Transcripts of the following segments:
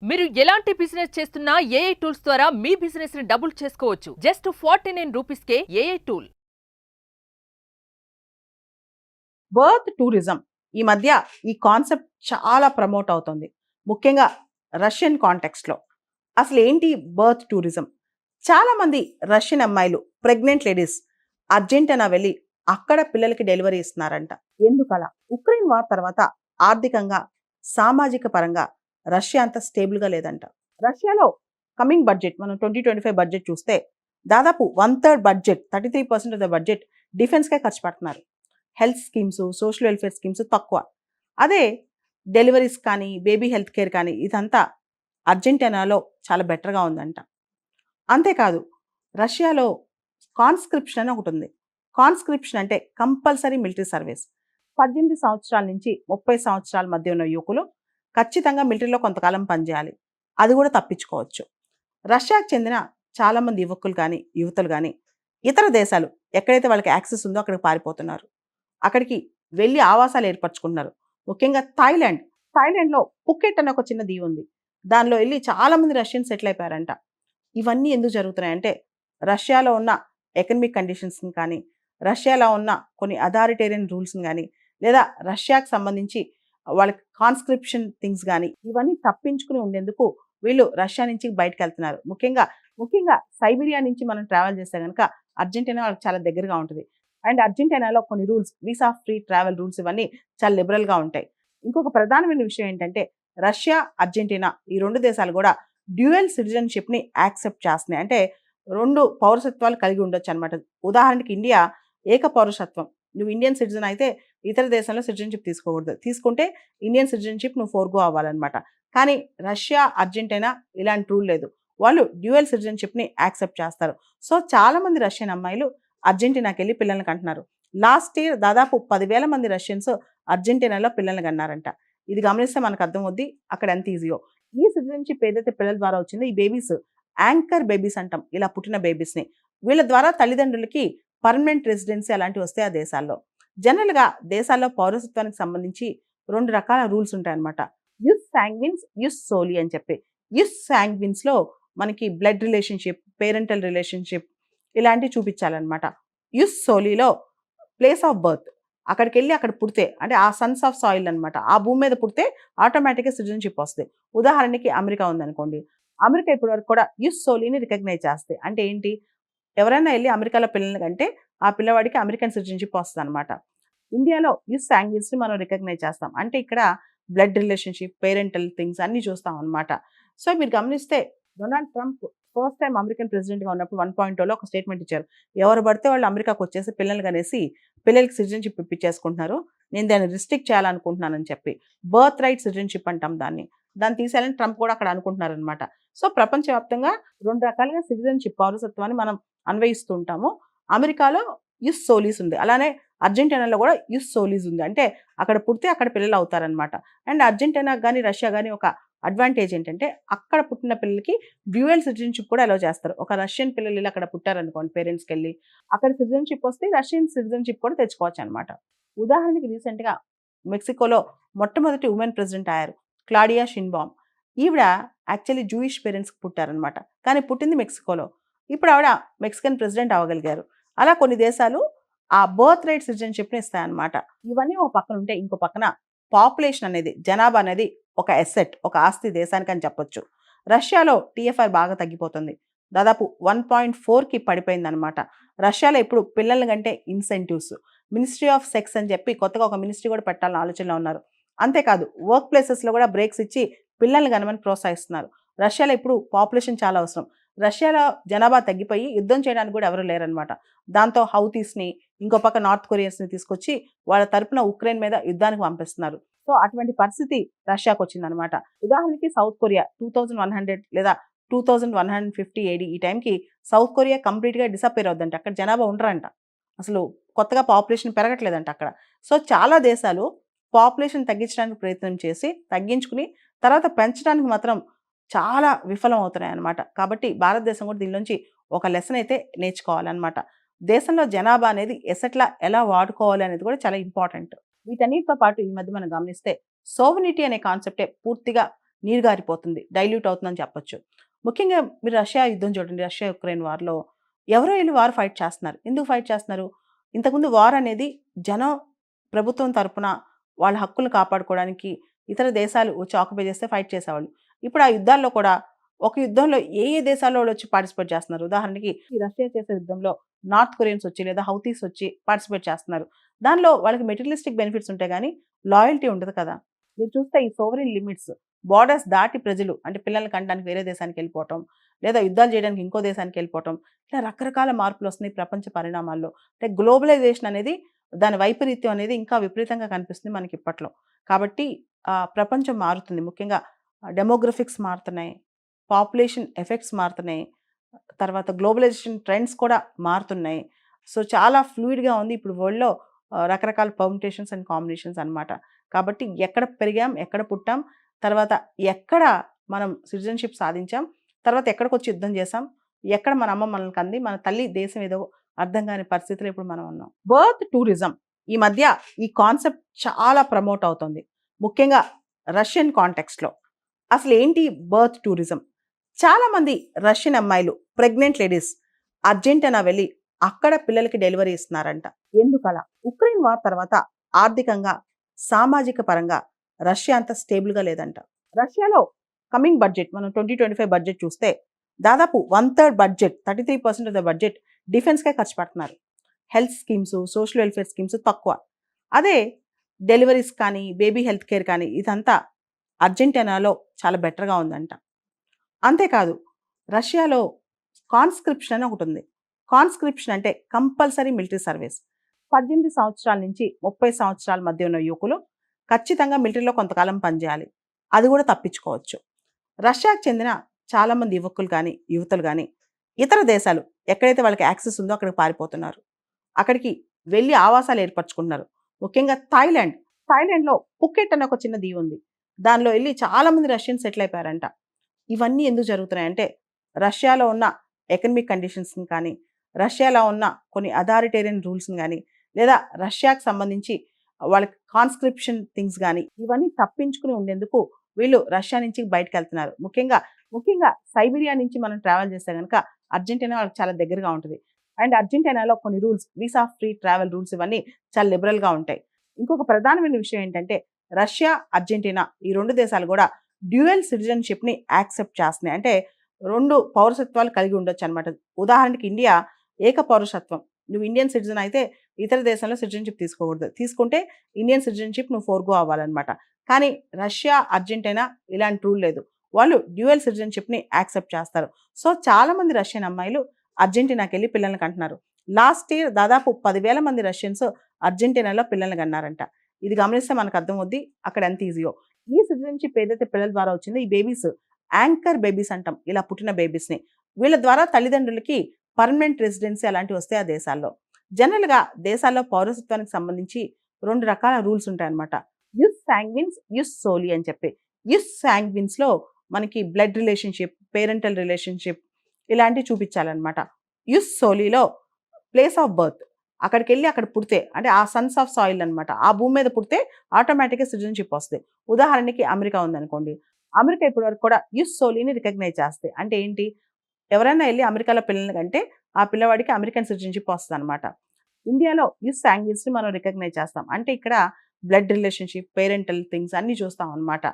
మీరు ఎలాంటి బిజినెస్ చేస్తున్నా ఏఐ టూల్స్ ద్వారా మీ బిజినెస్ ని డబుల్ చేసుకోవచ్చు. జస్ట్ 49 రూపీస్కే ఏఐ టూల్. బర్త్ టూరిజం ఈ మధ్య ఈ కాన్సెప్ట్ చాలా ప్రమోట్ అవుతుంది. ముఖ్యంగా రష్యన్ కాంటెక్స్ట్‌లో. అసలు ఏంటి బర్త్ టూరిజం? చాలామంది రష్యన్ అమ్మాయిలు ప్రెగ్నెంట్ లేడీస్ అర్జెంటీనా వెళ్ళి అక్కడ పిల్లలకి డెలివరీ ఇస్తున్నారంట. ఎందుకలా? ఉక్రెయిన్ వార్ తర్వాత ఆర్థికంగా, సామాజిక పరంగా రష్యా అంత స్టేబుల్‌గా లేదంట. రష్యాలో కమింగ్ బడ్జెట్ మనం 2025 బడ్జెట్ చూస్తే దాదాపు 1/3 బడ్జెట్ 33% ఆఫ్ ద బడ్జెట్ డిఫెన్స్‌కే ఖర్చు పెడుతున్నారు. Health schemes, social welfare schemes తక్కువ. అదే డెలివరీస్ కానీ, బేబీ హెల్త్ కేర్ కానీ ఇదంతా అర్జెంటీనాలో చాలా బెటర్‌గా ఉందంట. అంతేకాదు రష్యాలో కాన్స్క్రిప్షన్ అని ఒకటుంది. కాన్స్క్రిప్షన్ అంటే కంపల్సరీ మిలిటరీ సర్వీస్. 18 సంవత్సరాల నుంచి 30 సంవత్సరాల మధ్య ఉన్న యువకులు ఖచ్చితంగా మిలిటరీలో కొంతకాలం పనిచేయాలి. అది కూడా తప్పించుకోవచ్చు. రష్యాకు చెందిన చాలామంది యువకులు కానీ, యువతులు కానీ ఇతర దేశాలు ఎక్కడైతే వాళ్ళకి యాక్సెస్ ఉందో అక్కడికి పారిపోతున్నారు. అక్కడికి వెళ్ళి ఆవాసాలు ఏర్పరచుకుంటున్నారు. ముఖ్యంగా థాయిలాండ్. థాయిలాండ్‌లో పుకెట్ అనే ఒక చిన్న దీవి ఉంది. దానిలో వెళ్ళి చాలామంది రష్యన్స్ సెటిల్ అయిపోయారంట. ఇవన్నీ ఎందుకు జరుగుతున్నాయంటే రష్యాలో ఉన్న ఎకనమిక్ కండిషన్స్‌ని కానీ, రష్యాలో ఉన్న కొన్ని అథారిటేరియన్ రూల్స్‌ని గానీ, లేదా రష్యాకు సంబంధించి వాళ్ళకి కాన్స్క్రిప్షన్ థింగ్స్ గానీ, ఇవన్నీ తప్పించుకుని ఉండేందుకు వీళ్ళు రష్యా నుంచి బయటికెళ్తున్నారు. ముఖ్యంగా సైబీరియా నుంచి మనం ట్రావెల్ చేస్తే గనక అర్జెంటీనా వాళ్ళకి చాలా దగ్గరగా ఉంటది. అండ్ అర్జెంటీనాలో కొన్ని rules, visa free travel rules ఇవన్నీ చాలా లిబరల్‌గా ఉంటాయి. ఇంకొక ప్రధానమైన విషయం ఏంటంటే రష్యా, అర్జెంటీనా ఈ 2 దేశాలు కూడా డ్యూయల్ సిటిజన్‌షిప్‌ని యాక్సెప్ట్ చేస్తున్నాయి. అంటే 2 పౌరసత్వాలు కలిగి ఉండొచ్చనమాట. ఉదాహరణకి ఇండియా ఏక పౌరసత్వం. నువ్వు ఇండియన్ సిటిజన్ అయితే ఇతర దేశంలో సిటిజన్‌షిప్ తీసుకోకూడదు. తీసుకుంటే ఇండియన్ సిటిజన్‌షిప్ నువ్వు ఫోర్‌గో అవ్వాలనమాట. కానీ రష్యా, అర్జెంటీనా ఇలాంటి రూల్ లేదు. వాళ్ళు డ్యూయల్ సిటిజన్‌షిప్‌ని యాక్సెప్ట్ చేస్తారు. సో చాలామంది రష్యన్ అమ్మాయిలు అర్జెంటీనాకెళ్ళి పిల్లల్ని కంటున్నారు. లాస్ట్ ఇయర్ దాదాపు 10,000 మంది రష్యన్స్ అర్జెంటీనాలో పిల్లల్ని కన్నారంట. ఇది గమనిస్తే మనకు అర్థమవుద్ది అక్కడ ఎంత ఈజీయో. ఈ సిటిజన్‌షిప్ ఏదైతే పిల్లల ద్వారా వచ్చిందో ఈ బేబీస్ యాంకర్ బేబీస్ అంటాం. ఇలా పుట్టిన బేబీస్‌ని. వీళ్ళ ద్వారా తల్లిదండ్రులకి పర్మనెంట్ రెసిడెన్సీ అలాంటివి వస్తాయి ఆ దేశాల్లో. జనరల్‌గా దేశాల్లో పౌరసత్వానికి సంబంధించి 2 రకాల రూల్స్ ఉంటాయన్నమాట. యుస్ సాంగ్విన్స్, యుస్ సోలి అని చెప్పి. యుస్ సాంగ్విన్స్‌లో మనకి బ్లడ్ రిలేషన్‌షిప్, పేరెంటల్ రిలేషన్‌షిప్ ఇలాంటివి చూపించాలన్నమాట. యుస్ సోలీలో ప్లేస్ ఆఫ్ బర్త్ అక్కడికెళ్ళి అక్కడ పుడితే అంటే ఆ సన్స్ ఆఫ్ సాయిల్ అనమాట. ఆ భూమి మీద పుడితే ఆటోమేటిక్‌గా సిటిజన్‌షిప్ వస్తది. ఉదాహరణకి అమెరికా ఉందనుకోండి. అమెరికా ఇప్పటి వరకు కూడా యుస్ సోలీని రికగ్నైజ్ చేస్తది. అంటే ఏంటి? ఎవరైనా ఎళ్లి అమెరికాలో పిల్లల్ని కంటే ఆ పిల్లవాడికి అమెరికన్ సిటిజన్‌షిప్ వస్తదనమాట. ఇండియాలో యుస్ సాంగ్విన్స్‌ని మనం రికగ్నైజ్ చేస్తాం. అంటే ఇక్కడ బ్లడ్ రిలేషన్‌షిప్, పేరెంటల్ థింగ్స్ అన్నీ చూస్తాం అనమాట. సో మీరు గమనిస్తే Donald Trump first time American ప్రెసిడెంట్‌గా ఉన్నప్పుడు 1.0లో ఒక స్టేట్మెంట్ ఇచ్చారు. ఎవరు పడితే వాళ్ళు అమెరికాకొచ్చేసి పిల్లల్ని కనేసి పిల్లలకి సిటిజన్‌షిప్ ఇప్పించేసుకుంటున్నారు. నేను దాన్ని రిస్ట్రిక్ట్ చేయాలనుకుంటున్నానని చెప్పి. బర్త్ రైట్ సిటిజన్‌షిప్ అంటాం దాన్ని. దాన్ని తీసేయాలని ట్రంప్ కూడా అక్కడ అనుకుంటున్నారనమాట. సో ప్రపంచవ్యాప్తంగా 2 రకాలుగా సిటిజన్‌షిప్ పౌరసత్వాన్ని మనం అన్వయిస్తూ ఉంటాము. అమెరికాలో యుస్ సోలీస్ ఉంది. అలానే అర్జెంటీనాలో కూడా యుస్ సోలీస్ ఉంది. అంటే అక్కడ పుడితే అక్కడ పిల్లలు అవుతారనమాట. అండ్ అర్జెంటీనాకి గాని, రష్యా గాని ఒక అడ్వాంటేజ్ ఏంటంటే అక్కడ పుట్టిన పిల్లలకి డ్యూయల్ సిటిజన్‌షిప్ కూడా అలౌ చేస్తారు. ఒక రష్యన్ పిల్లలు ఎళ్లి అక్కడ పుట్టారనుకోండి పేరెంట్స్‌కెళ్ళి, అక్కడ సిటిజన్‌షిప్ వస్తే రష్యన్ సిటిజన్‌షిప్ కూడా తెచ్చుకోవచ్చనమాట. ఉదాహరణకి రీసెంట్‌గా మెక్సికోలో మొట్టమొదటి వుమెన్ ప్రెసిడెంట్ అయ్యారు. క్లాడియా షిన్బామ్. ఈవిడ యాక్చువల్లీ జూయిష్ పేరెంట్స్‌కి పుట్టారనమాట. కానీ పుట్టింది మెక్సికోలో. ఇప్పుడు ఆవిడ మెక్సికన్ ప్రెసిడెంట్ అవ్వగలిగారు. అలా కొన్ని దేశాలు ఆ బర్త్ రైట్ సిటిజన్‌షిప్‌ని ఇస్తాయన్నమాట. ఇవన్నీ ఒక పక్కన ఉంటే ఇంకో పక్కన పాపులేషన్ అనేది, జనాభా అనేది ఒక అసెట్, ఒక ఆస్తి దేశానికని చెప్పొచ్చు. రష్యాలో టీఎఫ్ఆర్ బాగా తగ్గిపోతుంది. దాదాపు 1.4కి పడిపోయిందనమాట. రష్యాలో ఇప్పుడు పిల్లల కంటే ఇన్సెంటివ్స్, మినిస్ట్రీ ఆఫ్ సెక్స్ అని చెప్పి కొత్తగా ఒక మినిస్ట్రీ కూడా పెట్టాలని ఆలోచనలో ఉన్నారు. అంతేకాదు వర్క్ ప్లేసెస్‌లో కూడా బ్రేక్స్ ఇచ్చి పిల్లల్ని కనమని ప్రోత్సహిస్తున్నారు. రష్యాలో ఇప్పుడు పాపులేషన్ చాలా అవసరం. రష్యాలో జనాభా తగ్గిపోయి యుద్ధం చేయడానికి కూడా ఎవరు లేరనమాట. దాంతో హౌతీస్‌ని, ఇంకో పక్క నార్త్ కొరియన్స్‌ని తీసుకొచ్చి వాళ్ళ తరపున ఉక్రెయిన్ మీద యుద్ధానికి పంపిస్తున్నారు. సో అటువంటి పరిస్థితి రష్యాకొచ్చిందనమాట. ఉదాహరణకి సౌత్ కొరియా 2100 లేదా 2150 ఏడీ ఈ టైంకి సౌత్ కొరియా కంప్లీట్‌గా డిసప్పేర్ అవుద్దంట. అక్కడ జనాభా ఉండరంట. అసలు కొత్తగా పాపులేషన్ పెరగట్లేదంట అక్కడ. సో చాలా దేశాలు పాపులేషన్ తగ్గించడానికి ప్రయత్నం చేసి, తగ్గించుకుని తర్వాత పెంచడానికి మాత్రం చాలా విఫలం అవుతున్నాయన్నమాట. కాబట్టి భారతదేశం కూడా దీనిలోంచి ఒక లెసన్ అయితే నేర్చుకోవాలన్నమాట. దేశంలో జనాభా అనేది ఎసెట్‌లా ఎలా వాడుకోవాలి అనేది కూడా చాలా ఇంపార్టెంట్. వీటన్నిటితో పాటు ఈ మధ్య మనం గమనిస్తే సోవెనిటీ అనే కాన్సెప్టే పూర్తిగా నీరుగారిపోతుంది, డైల్యూట్ అవుతుందని చెప్పొచ్చు. ముఖ్యంగా మీరు రష్యా యుద్ధం చూడండి, రష్యా యుక్రెయిన్ వార్‌లో ఎవరో ఎళ్లి వార్ ఫైట్ చేస్తున్నారు. ఎందుకు ఫైట్ చేస్తున్నారు? ఇంతకుముందు వార్ అనేది జనం ప్రభుత్వం తరపున వాళ్ళ హక్కులు కాపాడుకోవడానికి ఇతర దేశాలు వచ్చి ఆక్యుపై చేస్తే ఫైట్ చేసేవాళ్ళు. ఇప్పుడు ఆ యుద్ధాల్లో కూడా ఒక యుద్ధంలో ఏ దేశాల్లో వాళ్ళొచ్చి పార్టిసిపేట్ చేస్తున్నారు. ఉదాహరణకి ఈ రష్యా చేసే యుద్ధంలో నార్త్ కొరియన్స్ వచ్చి లేదా హౌతీస్ వచ్చి పార్టిసిపేట్ చేస్తున్నారు. దానిలో వాళ్ళకి మెటీరియలిస్టిక్ బెనిఫిట్స్ ఉంటాయి గానీ, లాయల్టీ ఉండదు కదా! మీరు చూస్తే ఈ సోవరెన్ లిమిట్స్ బోర్డర్స్ దాటి ప్రజలు అంటే పిల్లల్ని కనడానికి వేరే దేశానికెళ్ళిపోవటం, లేదా యుద్ధాలు చేయడానికి ఇంకో దేశానికెళ్ళిపోవటం, ఇలా రకరకాల మార్పులొస్తున్నాయి ప్రపంచ పరిణామాల్లో. అంటే గ్లోబలైజేషన్ అనేది దాని వైపరీత్యం అనేది ఇంకా విపరీతంగా కనిపిస్తుంది మనకిప్పట్లో. కాబట్టి ప్రపంచం మారుతుంది. ముఖ్యంగా డెమోగ్రఫిక్స్ మారుతున్నాయి. పాపులేషన్ ఎఫెక్ట్స్ మారుతున్నాయి. తర్వాత గ్లోబలైజేషన్ ట్రెండ్స్ కూడా మారుతున్నాయి. సో, చాలా ఫ్లూయిడ్‌గా ఉంది ఇప్పుడు వరల్డ్‌లో రకరకాల పర్ముటేషన్స్ అండ్ కాంబినేషన్స్ అన్నమాట. కాబట్టి ఎక్కడ పెరిగాం, ఎక్కడ పుట్టాం, తర్వాత ఎక్కడ మనం సిటిజన్‌షిప్ సాధించాం, తర్వాత ఎక్కడికొచ్చి యుద్ధం చేశాం, ఎక్కడ మన అమ్మ మనల్ని కంది, మన తల్లి దేశం ఏదో అర్థం కాని పరిస్థితిలో ఇప్పుడు మనం ఉన్నాం. బర్త్ టూరిజం ఈ మధ్య ఈ కాన్సెప్ట్ చాలా ప్రమోట్ అవుతుంది. ముఖ్యంగా రష్యన్ కాంటెక్స్ట్‌లో. అసలేంటి బర్త్ టూరిజం? చాలామంది రష్యన్ అమ్మాయిలు ప్రెగ్నెంట్ లేడీస్ అర్జెంటీనా వెళ్ళి అక్కడ పిల్లలకి డెలివరీ ఇస్తున్నారంట. ఎందుకలా? ఉక్రెయిన్ వార్ తర్వాత ఆర్థికంగా, సామాజిక పరంగా రష్యా అంత స్టేబుల్‌గా లేదంట. రష్యాలో కమింగ్ బడ్జెట్ మనం 2025 బడ్జెట్ చూస్తే దాదాపు 1/3 బడ్జెట్ 33% ఆఫ్ ద బడ్జెట్ డిఫెన్స్‌కే ఖర్చు పెడుతున్నారు. Health schemes, social welfare schemes తక్కువ. అదే డెలివరీస్ కానీ, బేబీ హెల్త్ కేర్ కానీ ఇదంతా అర్జెంటీనాలో చాలా బెటర్‌గా ఉందంట. అంతేకాదు రష్యాలో కాన్స్క్రిప్షన్ అని ఒకటుంది. కాన్స్క్రిప్షన్ అంటే కంపల్సరీ మిలిటరీ సర్వీస్. 18 సంవత్సరాల నుంచి 30 సంవత్సరాల మధ్య ఉన్న యువకులు ఖచ్చితంగా మిలిటరీలో కొంతకాలం పనిచేయాలి. అది కూడా తప్పించుకోవచ్చు. రష్యాకు చెందిన చాలామంది యువకులు కానీ, యువతులు కానీ ఇతర దేశాలు ఎక్కడైతే వాళ్ళకి యాక్సెస్ ఉందో అక్కడికి పారిపోతున్నారు. అక్కడికి వెళ్ళి ఆవాసాలు ఏర్పరచుకుంటున్నారు. ముఖ్యంగా థాయిలాండ్. థాయిలాండ్‌లో పుకెట్ అనే ఒక చిన్న దీవి ఉంది. దానిలో వెళ్ళి చాలామంది రష్యన్స్ సెటిల్ అయిపోయారంట. ఇవన్నీ ఎందుకు జరుగుతున్నాయంటే రష్యాలో ఉన్న ఎకనమిక్ కండిషన్స్‌ని కానీ, రష్యాలో ఉన్న కొన్ని అథారిటేరియన్ రూల్స్‌ని గానీ, లేదా రష్యాకు సంబంధించి వాళ్ళకి కాన్స్క్రిప్షన్ థింగ్స్ గానీ, ఇవన్నీ తప్పించుకుని ఉండేందుకు వీళ్ళు రష్యా నుంచి బయటికెళ్తున్నారు. ముఖ్యంగా సైబీరియా నుంచి మనం ట్రావెల్ చేస్తే గనక అర్జెంటీనా వాళ్ళకి చాలా దగ్గరగా ఉంటది. అండ్ అర్జెంటీనాలో కొన్ని rules, visa free travel rules ఇవన్నీ చాలా లిబరల్‌గా ఉంటాయి. ఇంకొక ప్రధానమైన విషయం ఏంటంటే రష్యా, అర్జెంటీనా ఈ 2 దేశాలు కూడా డ్యూయల్ సిటిజన్‌షిప్‌ని యాక్సెప్ట్ చేస్తున్నాయి. అంటే 2 పౌరసత్వాలు కలిగి ఉండొచ్చనమాట. ఉదాహరణకి ఇండియా ఏక పౌరసత్వం. నువ్వు ఇండియన్ సిటిజన్ అయితే ఇతర దేశంలో సిటిజన్‌షిప్ తీసుకోకూడదు. తీసుకుంటే ఇండియన్ సిటిజన్‌షిప్ నువ్వు ఫోర్‌గో అవ్వాలనమాట. కానీ రష్యా, అర్జెంటీనా ఇలాంటి రూల్ లేదు. వాళ్ళు డ్యూయల్ సిటిజన్‌షిప్‌ని యాక్సెప్ట్ చేస్తారు. సో, చాలామంది రష్యన్ అమ్మాయిలు అర్జెంటీనాకెళ్ళి పిల్లల్ని కంటున్నారు. లాస్ట్ ఇయర్ దాదాపు 10,000 మంది రష్యన్స్ అర్జెంటీనాలో పిల్లల్ని కన్నారంట. ఇది గమనిస్తే మనకు అర్థమవుద్ది అక్కడ ఎంత ఈజీయో. ఈ సిటిజన్‌షిప్ ఏదైతే పిల్లల ద్వారా వచ్చిందో ఈ బేబీస్ యాంకర్ బేబీస్ అంటాం. ఇలా పుట్టిన బేబీస్‌ని. వీళ్ళ ద్వారా తల్లిదండ్రులకి పర్మనెంట్ రెసిడెన్సీ అలాంటివి వస్తాయి ఆ దేశాల్లో. జనరల్‌గా దేశాల్లో పౌరసత్వానికి సంబంధించి 2 రకాల రూల్స్ ఉంటాయన్నమాట. యుస్ సాంగ్విన్స్, యుస్ సోలి అని చెప్పి. యుస్ సాంగ్విన్స్‌లో మనకి బ్లడ్ రిలేషన్‌షిప్, పేరెంటల్ రిలేషన్‌షిప్ ఇలాంటివి చూపించాలన్నమాట. యుస్ సోలీలో ప్లేస్ ఆఫ్ బర్త్ అక్కడికెళ్ళి అక్కడ పుడితే అంటే ఆ సన్స్ ఆఫ్ సాయిల్ అనమాట. ఆ భూమి మీద పుడితే ఆటోమేటిక్‌గా సిటిజన్‌షిప్ వస్తది. ఉదాహరణకి అమెరికా ఉందనుకోండి. అమెరికా ఇప్పటివరకు కూడా యుస్ సోలీని రికగ్నైజ్ చేస్తది. అంటే ఏంటి? ఎవరైనా ఎళ్లి అమెరికాలో పిల్లల్ని కంటే ఆ పిల్లవాడికి అమెరికన్ సిటిజన్‌షిప్ వస్తదనమాట. ఇండియాలో యుస్ సాంగ్విన్స్‌ని మనం రికగ్నైజ్ చేస్తాం. అంటే ఇక్కడ బ్లడ్ రిలేషన్‌షిప్, పేరెంటల్ థింగ్స్ అన్నీ చూస్తాం అనమాట.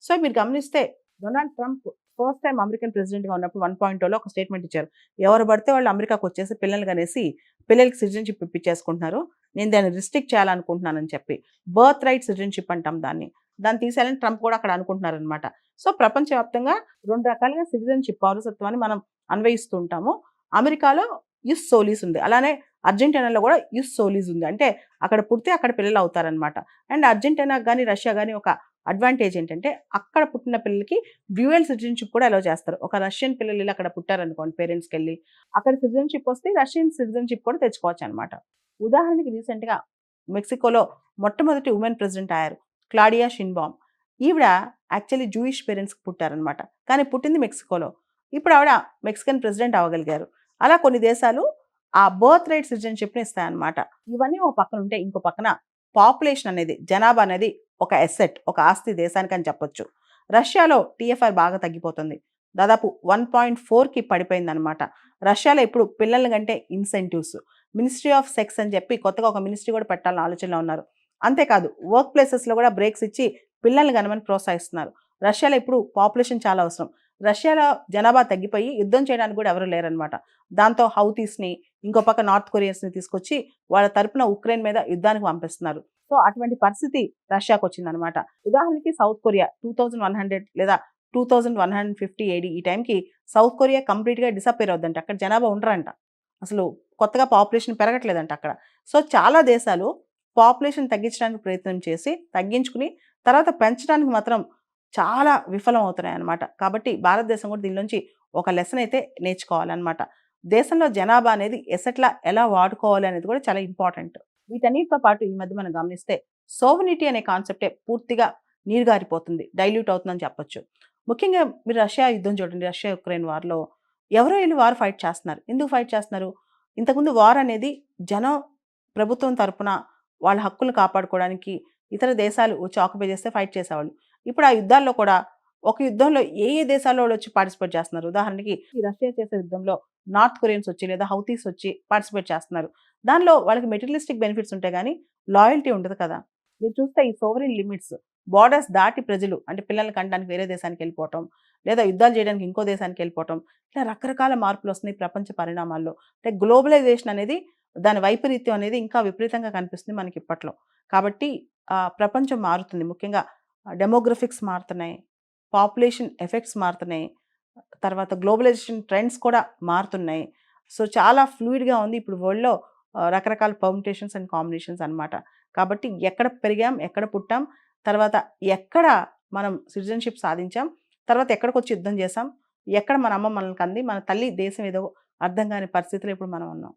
సో, మీరు గమనిస్తే Donald Trump first time American ప్రెసిడెంట్‌గా ఉన్నప్పుడు 1.0లో ఒక స్టేట్మెంట్ ఇచ్చారు. ఎవరు పడితే వాళ్ళు అమెరికాకొచ్చేసి పిల్లల్ని కనేసి పిల్లలకి సిటిజన్‌షిప్ ఇప్పించేసుకుంటున్నారు. నేను దాన్ని రిస్ట్రిక్ట్ చేయాలనుకుంటున్నానని చెప్పి. బర్త్ రైట్ సిటిజన్‌షిప్ అంటాం దాన్ని. దాన్ని తీసేయాలని ట్రంప్ కూడా అక్కడ అనుకుంటున్నారనమాట. సో, ప్రపంచవ్యాప్తంగా 2 రకాలుగా సిటిజన్‌షిప్ పౌరసత్వాన్ని మనం అన్వయిస్తూ ఉంటాము. అమెరికాలో యుస్ సోలీస్ ఉంది. అలానే అర్జెంటీనాలో కూడా యుస్ సోలీస్ ఉంది. అంటే అక్కడ పుడితే అక్కడ పిల్లలు అవుతారనమాట. అండ్ అర్జెంటీనాకి గాని, రష్యా గాని ఒక అడ్వాంటేజ్ ఏంటంటే అక్కడ పుట్టిన పిల్లలకి డ్యూయల్ సిటిజన్‌షిప్ కూడా అలౌ చేస్తారు. ఒక రష్యన్ పిల్లలు ఇలా అక్కడ పుట్టారనుకోండి పేరెంట్స్‌కెళ్ళి, అక్కడ సిటిజన్‌షిప్ వస్తే రష్యన్ సిటిజన్‌షిప్ కూడా తెచ్చుకోవచ్చనమాట. ఉదాహరణకి రీసెంట్‌గా మెక్సికోలో మొట్టమొదటి వుమెన్ ప్రెసిడెంట్ అయ్యారు. క్లాడియా షిన్బామ్. ఈవిడ యాక్చువల్లీ జూయిష్ పేరెంట్స్‌కి పుట్టారనమాట. కానీ పుట్టింది మెక్సికోలో. ఇప్పుడు ఆవిడ మెక్సికన్ ప్రెసిడెంట్ అవ్వగలిగారు. అలా కొన్ని దేశాలు ఆ బర్త్ రైట్ సిటిజన్‌షిప్‌ని ఇస్తాయన్నమాట. ఇవన్నీ ఒక పక్కన ఉంటే ఇంకో పక్కన పాపులేషన్ అనేది, జనాభా అనేది ఒక అసెట్, ఒక ఆస్తి దేశానికని చెప్పొచ్చు. రష్యాలో టీఎఫ్ఆర్ బాగా తగ్గిపోతుంది. దాదాపు 1.4కి పడిపోయిందనమాట. రష్యాలో ఇప్పుడు పిల్లల కంటే ఇన్సెంటివ్స్, మినిస్ట్రీ ఆఫ్ సెక్స్ అని చెప్పి కొత్తగా ఒక మినిస్ట్రీ కూడా పెట్టాలని ఆలోచనలో ఉన్నారు. అంతేకాదు వర్క్ ప్లేసెస్‌లో కూడా బ్రేక్స్ ఇచ్చి పిల్లల్ని కనమని ప్రోత్సహిస్తున్నారు. రష్యాలో ఇప్పుడు పాపులేషన్ చాలా అవసరం. రష్యాలో జనాభా తగ్గిపోయి యుద్ధం చేయడానికి కూడా ఎవరు లేరనమాట. దాంతో హౌతీస్‌ని, ఇంకో పక్క నార్త్ కొరియన్స్‌ని తీసుకొచ్చి వాళ్ళ తరపున ఉక్రెయిన్ మీద యుద్ధానికి పంపిస్తున్నారు. సో, అటువంటి పరిస్థితి రష్యాకొచ్చిందనమాట. ఉదాహరణకి సౌత్ కొరియా 2100 లేదా 2150 ఏడీ ఈ టైంకి సౌత్ కొరియా కంప్లీట్‌గా డిసప్పేర్ అవుద్దంట. అక్కడ జనాభా ఉండరంట. అసలు కొత్తగా పాపులేషన్ పెరగట్లేదంట అక్కడ. సో, చాలా దేశాలు పాపులేషన్ తగ్గించడానికి ప్రయత్నం చేసి, తగ్గించుకుని తర్వాత పెంచడానికి మాత్రం చాలా విఫలం అవుతున్నాయన్నమాట. కాబట్టి భారతదేశం కూడా దీనిలోంచి ఒక లెసన్ అయితే నేర్చుకోవాలన్నమాట. దేశంలో జనాభా అనేది ఎసెట్లా ఎలా వాడుకోవాలి అనేది కూడా చాలా ఇంపార్టెంట్. వీటన్నిటితో పాటు ఈ మధ్య మనం గమనిస్తే సోవెనిటీ అనే కాన్సెప్టే పూర్తిగా నీరుగారిపోతుంది. డైల్యూట్ అవుతుందని చెప్పొచ్చు. ముఖ్యంగా మీరు రష్యా యుద్ధం చూడండి. రష్యా, ఉక్రెయిన్ వార్‌లో ఎవరో ఎళ్లి వార్ ఫైట్ చేస్తున్నారు. ఎందుకు ఫైట్ చేస్తున్నారు? ఇంతకుముందు వార్ అనేది జనం ప్రభుత్వం తరపున వాళ్ళ హక్కులు కాపాడుకోవడానికి ఇతర దేశాలు వచ్చి ఆక్యుపై చేస్తే ఫైట్ చేసేవాళ్ళు. ఇప్పుడు ఆ యుద్ధాల్లో కూడా ఒక యుద్ధంలో ఏ దేశాల్లో వాళ్ళొచ్చి పార్టిసిపేట్ చేస్తున్నారు. ఉదాహరణకి ఈ రష్యా చేసే యుద్ధంలో నార్త్ కొరియన్స్ వచ్చి లేదా హౌతీస్ వచ్చి పార్టిసిపేట్ చేస్తున్నారు. దానిలో వాళ్ళకి మెటీరియలిస్టిక్ బెనిఫిట్స్ ఉంటాయి గానీ, లాయల్టీ ఉండదు కదా! మీరు చూస్తే ఈ సోవరెన్ లిమిట్స్ బోర్డర్స్ దాటి ప్రజలు అంటే పిల్లల్ని కనడానికి వేరే దేశానికెళ్ళిపోవటం, లేదా యుద్ధాలు చేయడానికి ఇంకో దేశానికెళ్ళిపోవటం, ఇలా రకరకాల మార్పులొస్తున్నాయి ప్రపంచ పరిణామాల్లో. అంటే గ్లోబలైజేషన్ అనేది దాని వైపరీత్యం అనేది ఇంకా విపరీతంగా కనిపిస్తుంది మనకిప్పట్లో. కాబట్టి ప్రపంచం మారుతుంది. ముఖ్యంగా డెమోగ్రఫిక్స్ మారుతున్నాయి. పాపులేషన్ ఎఫెక్ట్స్ మారుతున్నాయి. తర్వాత గ్లోబలైజేషన్ ట్రెండ్స్ కూడా మారుతున్నాయి. సో, చాలా ఫ్లూయిడ్‌గా ఉంది ఇప్పుడు వరల్డ్‌లో రకరకాల పర్ముటేషన్స్ అండ్ కాంబినేషన్స్ అనమాట. కాబట్టి ఎక్కడ పెరిగాం, ఎక్కడ పుట్టాం, తర్వాత ఎక్కడ మనం సిటిజన్‌షిప్ సాధించాం, తర్వాత ఎక్కడికొచ్చి యుద్ధం చేశాం, ఎక్కడ మన అమ్మ మనల్ని కంది, మన తల్లి దేశం ఏదో అర్థం కాని పరిస్థితిలో ఇప్పుడు మనం ఉన్నాం.